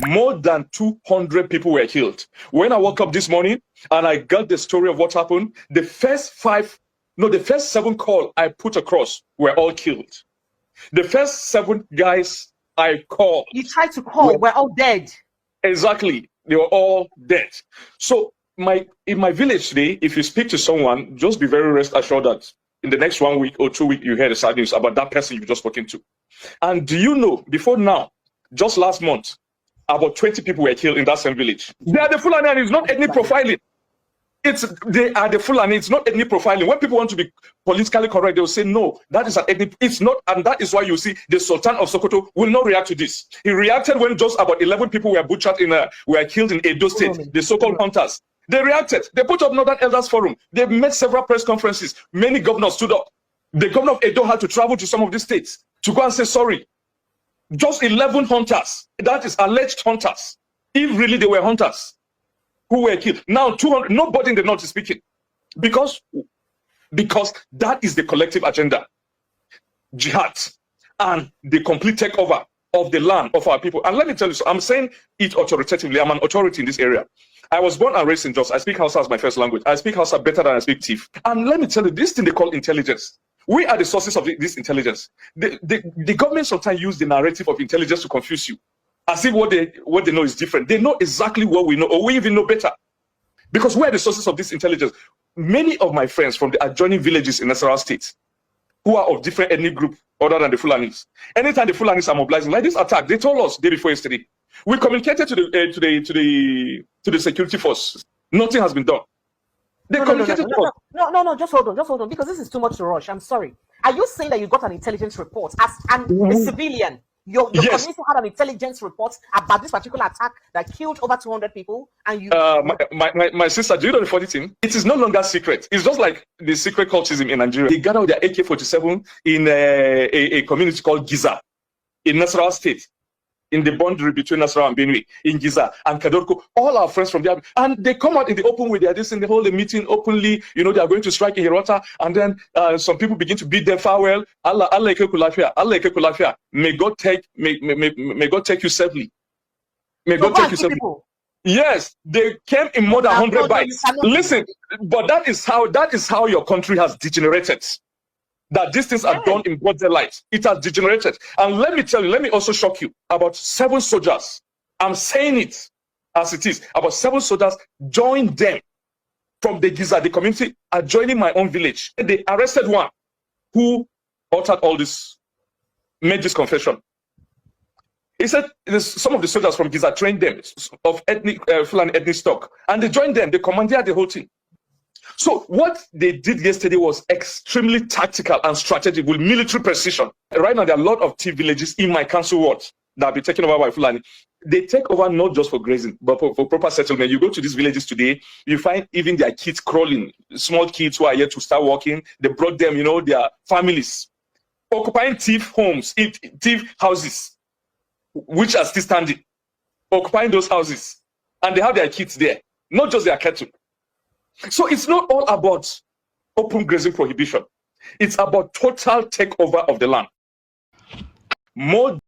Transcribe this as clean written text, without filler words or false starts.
More than 200 people were killed. When I woke up this morning and I got the story of what happened, the first seven call I put across were all killed. The first 7 guys I called. You tried to call, we're all dead. Exactly. They were all dead. So in my village today, if you speak to someone, just be very rest assured that in the next 1 week or 2 weeks, you hear the sad news about that person you've just spoken to. And do you know, before now, just last month, about 20 people were killed in that same village. They are the Fulani, and it's not ethnic profiling. They are the Fulani, it's not ethnic profiling. When people want to be politically correct, they will say, no, that is an ethnic, it's not, and that is why you see the Sultan of Sokoto will not react to this. He reacted when just about 11 people were butchered were killed in Edo State, the so-called hunters. They reacted. They put up Northern Elders Forum. They made several press conferences. Many governors stood up. The governor of Edo had to travel to some of these states to go and say sorry. Just 11 hunters, that is alleged hunters, if really they were hunters, who were killed. Now 200, nobody in the north is speaking, because that is the collective agenda, jihad, and the complete takeover of the land of our people. And let me tell you, so I'm saying it authoritatively. I'm an authority in this area. I was born and raised in Jos. I speak Hausa as my first language. I speak Hausa better than I speak Tiv. And let me tell you, this thing they call intelligence. We are the sources of this intelligence. The government sometimes use the narrative of intelligence to confuse you, as if what they know is different. They know exactly what we know, or we even know better, because we are the sources of this intelligence. Many of my friends from the adjoining villages in Nasarawa State, who are of different ethnic group other than the Fulanis, anytime the Fulanis are mobilizing, like this attack, they told us day before yesterday. We communicated to the security force. Nothing has been done. No, just hold on, because this is too much to rush. I'm sorry. Are you saying that you got an intelligence report as a civilian? Your Yes. community had an intelligence report about this particular attack that killed over 200 people, and you... My sister, do you know the funny thing? It is no longer secret. It's just like the secret cultism in Nigeria. They gathered their AK-47 in a community called Giza in Nasarawa State, in the boundary between Nasarawa and Benue, in Giza and Kadorko. All our friends from there, and they come out in the open with this, and they hold a meeting openly. You know, they are going to strike in Hirota, and then some people begin to beat them farewell. Allah Allah, may God take you safely. May God take you safely. Yes, they came in more than 100 bites. Listen, but that is how your country has degenerated. That these things are done in broad daylight. It has degenerated. And let me tell you, let me also shock you. About 7 soldiers, I'm saying it as it is, about 7 soldiers joined them from the Giza, the community, adjoining my own village. They arrested one who uttered all this, made this confession. He said some of the soldiers from Giza trained them of Fulani ethnic stock, and they joined them. They commandeered the whole thing. So what they did yesterday was extremely tactical and strategic with military precision. Right now, there are a lot of tea villages in my council ward that will be taken over by Fulani. They take over not just for grazing, but for proper settlement. You go to these villages today, you find even their kids crawling, small kids who are yet to start walking. They brought them, you know, their families, occupying thief homes, thief houses, which are still standing, occupying those houses. And they have their kids there, not just their cattle. So it's not all about open grazing prohibition. It's about total takeover of the land. More